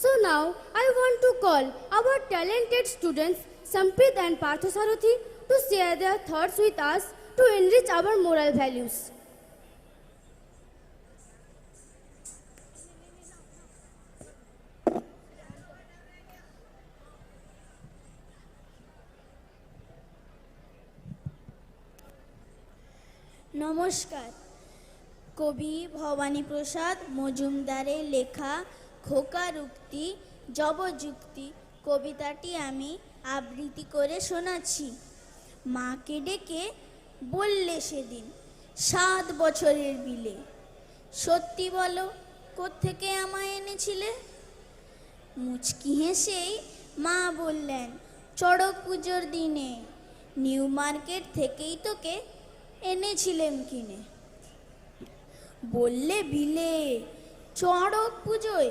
So now I want to call our talented students Sampit and Parthasarathi to share their thoughts with us to enrich our moral values. নমস্কার। কবি ভবানী প্রসাদ মজুমদারের লেখা খোকার উক্তি জবযুক্তি কবিতাটি আমি আবৃত্তি করে শোনাচ্ছি। মাকে ডেকে বললে সেদিন 7 বছরের বিলে, সত্যি বলো কোত্থেকে আমায় এনেছিলে? মুচকি হেসেই মা বললেন, চড়ক পুজোর দিনে নিউ মার্কেট থেকেই তোকে এনেছিলেম কিনে। বললে বিলে, চড়ক পুজোয়?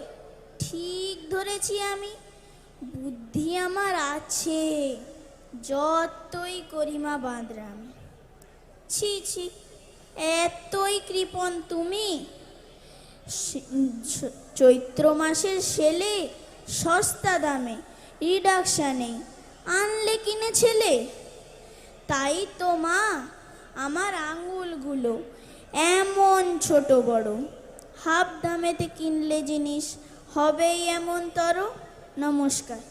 ঠিক ধরেছি আমি, বুদ্ধি আমার আছে, যতই করিমা বাঁদরামি। ছি ছি, এতই কৃপণ তুমি? চৈত্র মাসের সেলে সস্তা দামে রিডাকশানে আনলে কিনে ছেলে। তাই তো মা, আমার আঙুলগুলো এমন ছোট বড়, হাফ দামেতে কিনলে জিনিস হবেই এমন তর। নমস্কার।